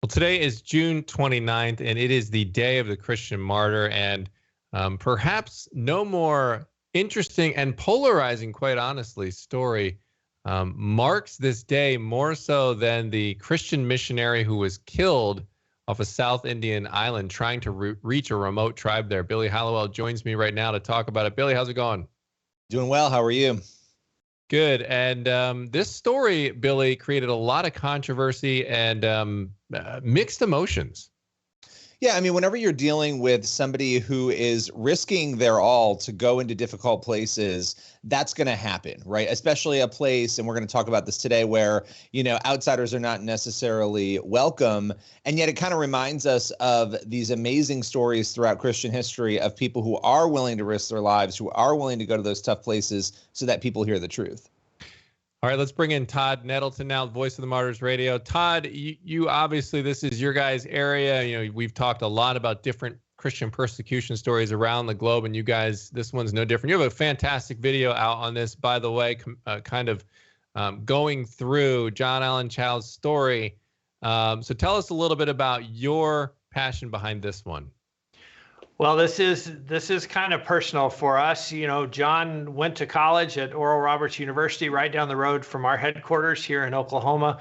Well, today is June 29th, and it is the day of the Christian martyr. And perhaps no more interesting and polarizing, quite honestly, story marks this day more so than the Christian missionary who was killed off a South Indian island trying to reach a remote tribe there. Billy Hallowell joins me right now to talk about it. Billy, how's it going? Doing well. How are you? Good. And this story, Billy, created a lot of controversy and mixed emotions. Yeah, I mean, whenever you're dealing with somebody who is risking their all to go into difficult places, that's going to happen, right? Especially a place, and we're going to talk about this today, where, you know, outsiders are not necessarily welcome. And yet it kind of reminds us of these amazing stories throughout Christian history of people who are willing to risk their lives, who are willing to go to those tough places so that people hear the truth. All right, let's bring in Todd Nettleton now, voice of the Martyrs Radio. Todd, you obviously, this is your guys' area. You know, we've talked a lot about different Christian persecution stories around the globe, and you guys, this one's no different. You have a fantastic video out on this, by the way, going through John Allen Chau's story. So tell us a little bit about your passion behind this one. Well, this is kind of personal for us. You know, John went to college at Oral Roberts University right down the road from our headquarters here in Oklahoma.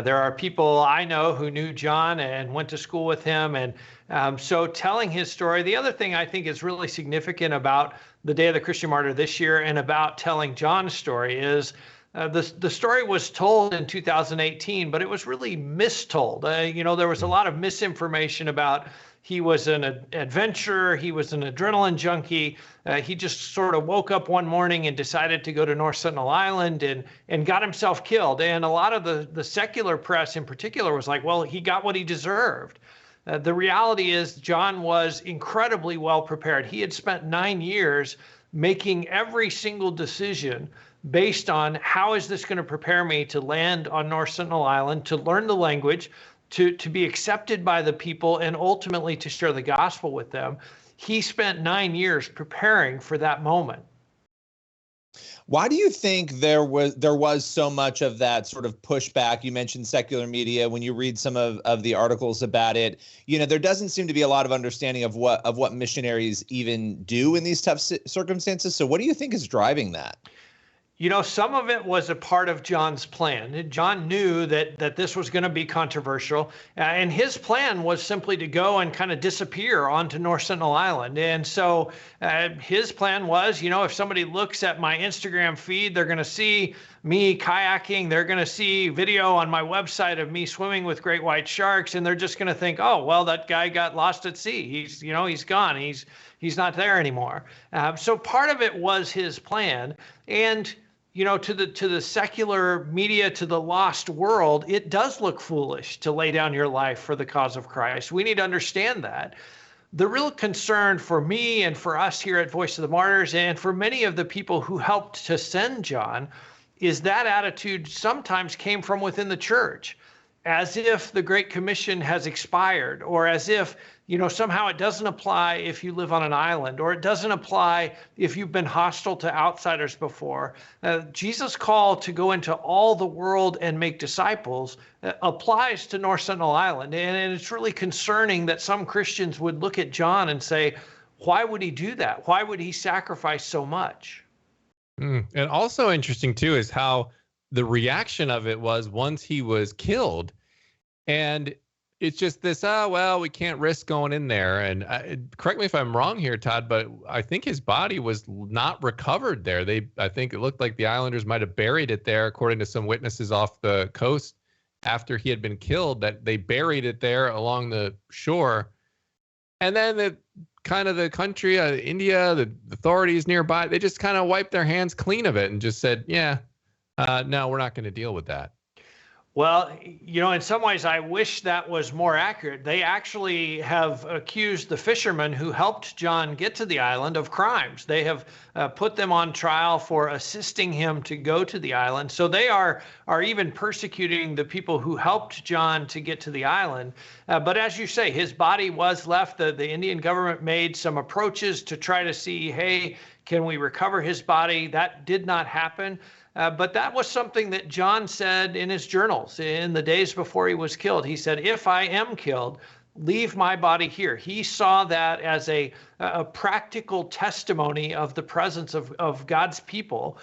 There are people I know who knew John and went to school with him. And so telling his story, the other thing I think is really significant about the Day of the Christian Martyr this year and about telling John's story is the story was told in 2018, but it was really mistold. You know, there was a lot of misinformation about he was an adventurer. He was an adrenaline junkie. He just sort of woke up one morning and decided to go to North Sentinel Island and got himself killed. And a lot of the secular press in particular was like, well, he got what he deserved. The reality is John was incredibly well prepared. He had spent 9 years making every single decision based on how is this going to prepare me to land on North Sentinel Island, to learn the language, to be accepted by the people, and ultimately to share the gospel with them. He spent 9 years preparing for that moment. Why do you think there was so much of that sort of pushback? You mentioned secular media. When you read some of the articles about it, you know, there doesn't seem to be a lot of understanding of what missionaries even do in these tough circumstances. So what do you think is driving that? You know, some of it was a part of John's plan. John knew that this was going to be controversial, and his plan was simply to go and kind of disappear onto North Sentinel Island. And so his plan was, you know, if somebody looks at my Instagram feed, they're going to see me kayaking, they're going to see video on my website of me swimming with great white sharks, and they're just going to think, oh, well, that guy got lost at sea. He's gone. He's not there anymore. So part of it was his plan. And you know, to the secular media, to the lost world, it does look foolish to lay down your life for the cause of Christ. We need to understand that. The real concern for me and for us here at Voice of the Martyrs and for many of the people who helped to send John is that attitude sometimes came from within the church, as if the Great Commission has expired, or as if, you know, somehow it doesn't apply if you live on an island, or it doesn't apply if you've been hostile to outsiders before. Jesus' call to go into all the world and make disciples applies to North Sentinel Island. And it's really concerning that some Christians would look at John and say, why would he do that? Why would he sacrifice so much? And also interesting, too, is how the reaction of it was once he was killed. And it's just this, well, we can't risk going in there. And correct me if I'm wrong here, Todd, but I think his body was not recovered there. I think it looked like the Islanders might have buried it there, according to some witnesses off the coast after he had been killed, that they buried it there along the shore. And then the country, India, the authorities nearby, they just kind of wiped their hands clean of it and just said, yeah, no, we're not going to deal with that. Well, you know, in some ways, I wish that was more accurate. They actually have accused the fishermen who helped John get to the island of crimes. They have put them on trial for assisting him to go to the island. So they are even persecuting the people who helped John to get to the island. But as you say, his body was left. The Indian government made some approaches to try to see, hey, Can we recover his body? That did not happen. But that was something that John said in his journals in the days before he was killed. He said, if I am killed, leave my body here. He saw that as a practical testimony of the presence of God's people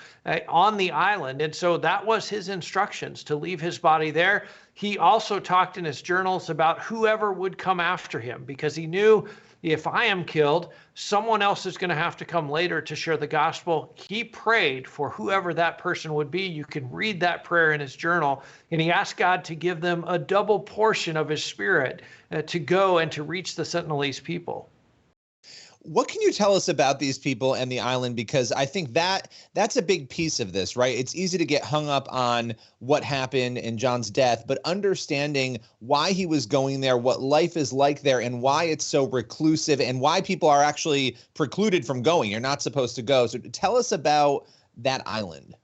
on the island. And so that was his instructions, to leave his body there. He also talked in his journals about whoever would come after him, because he knew, if I am killed, someone else is going to have to come later to share the gospel. He prayed for whoever that person would be. You can read that prayer in his journal. And he asked God to give them a double portion of his spirit to go and to reach the Sentinelese people. What can you tell us about these people and the island? Because I think that's a big piece of this, right? It's easy to get hung up on what happened in John's death, but understanding why he was going there, what life is like there, and why it's so reclusive, and why people are actually precluded from going. You're not supposed to go. So tell us about that island.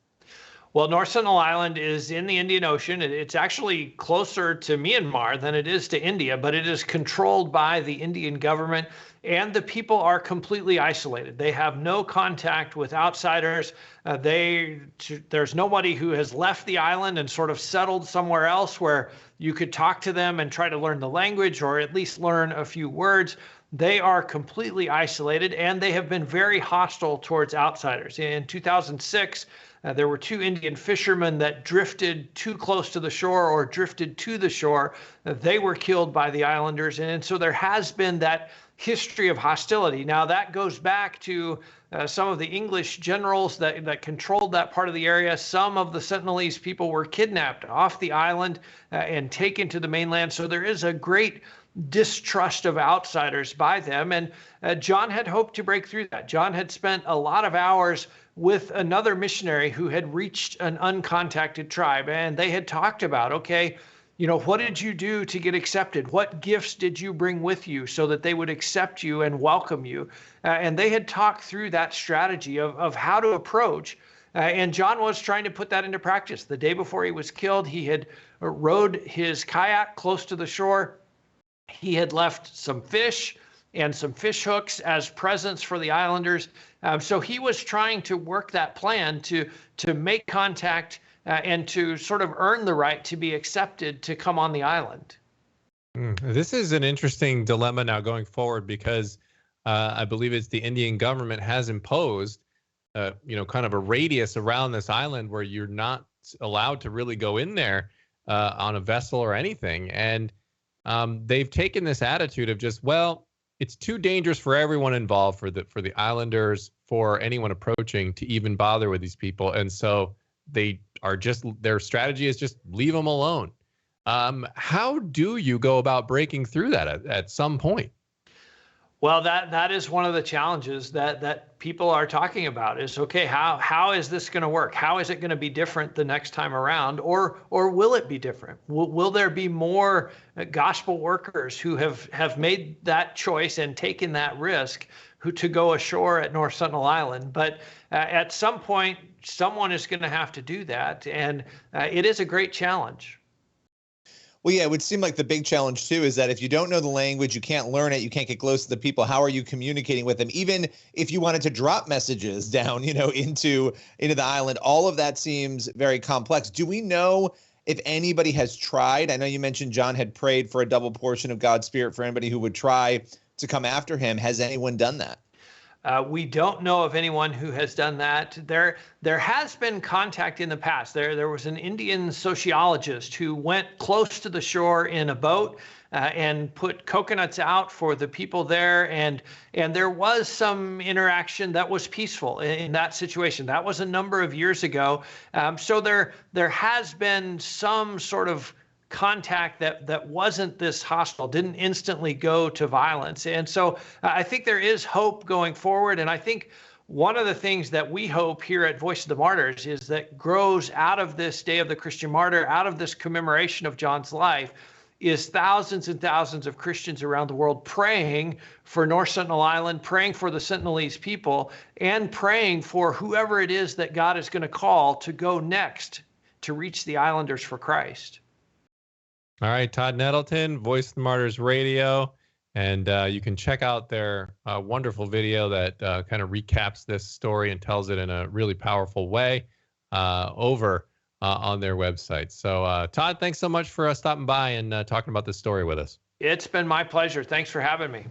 Well, North Sentinel Island is in the Indian Ocean. It's actually closer to Myanmar than it is to India, but it is controlled by the Indian government, and the people are completely isolated. They have no contact with outsiders. There's nobody who has left the island and sort of settled somewhere else where you could talk to them and try to learn the language, or at least learn a few words. They are completely isolated, and they have been very hostile towards outsiders. In 2006, there were 2 Indian fishermen that drifted too close to the shore, or drifted to the shore. They were killed by the islanders. And so there has been that history of hostility. Now, that goes back to some of the English generals that controlled that part of the area. Some of the Sentinelese people were kidnapped off the island and taken to the mainland. So there is a great distrust of outsiders by them. And John had hoped to break through that. John had spent a lot of hours with another missionary who had reached an uncontacted tribe, and they had talked about, okay, what did you do to get accepted? What gifts did you bring with you so that they would accept you and welcome you? And they had talked through that strategy of how to approach. And John was trying to put that into practice. The day before he was killed, he had rowed his kayak close to the shore. He had left some fish and some fish hooks as presents for the islanders. So he was trying to work that plan to make contact and to sort of earn the right to be accepted to come on the island. This is an interesting dilemma now going forward, because I believe it's the Indian government has imposed, kind of a radius around this island where you're not allowed to really go in there on a vessel or anything. And they've taken this attitude of just, well, it's too dangerous for everyone involved, for the islanders, for anyone approaching, to even bother with these people. And so their strategy is just leave them alone. How do you go about breaking through that at some point? Well, that is one of the challenges that people are talking about is, okay, how is this going to work? How is it going to be different the next time around? Or will it be different? Will there be more gospel workers who have made that choice and taken that risk to go ashore at North Sentinel Island? But at some point, someone is going to have to do that. And it is a great challenge. Well, yeah, it would seem like the big challenge, too, is that if you don't know the language, you can't learn it, you can't get close to the people. How are you communicating with them? Even if you wanted to drop messages down, into the island, all of that seems very complex. Do we know if anybody has tried? I know you mentioned John had prayed for a double portion of God's Spirit for anybody who would try to come after him. Has anyone done that? We don't know of anyone who has done that. There has been contact in the past. There was an Indian sociologist who went close to the shore in a boat and put coconuts out for the people there, and there was some interaction that was peaceful in that situation. That was a number of years ago. So there has been some sort of contact that wasn't this hostile, didn't instantly go to violence. And so I think there is hope going forward. And I think one of the things that we hope here at Voice of the Martyrs is that grows out of this Day of the Christian Martyr, out of this commemoration of John's life, is thousands and thousands of Christians around the world praying for North Sentinel Island, praying for the Sentinelese people, and praying for whoever it is that God is going to call to go next to reach the islanders for Christ. All right, Todd Nettleton, Voice of the Martyrs Radio. And you can check out their wonderful video that kind of recaps this story and tells it in a really powerful way over on their website. So, Todd, thanks so much for stopping by and talking about this story with us. It's been my pleasure. Thanks for having me.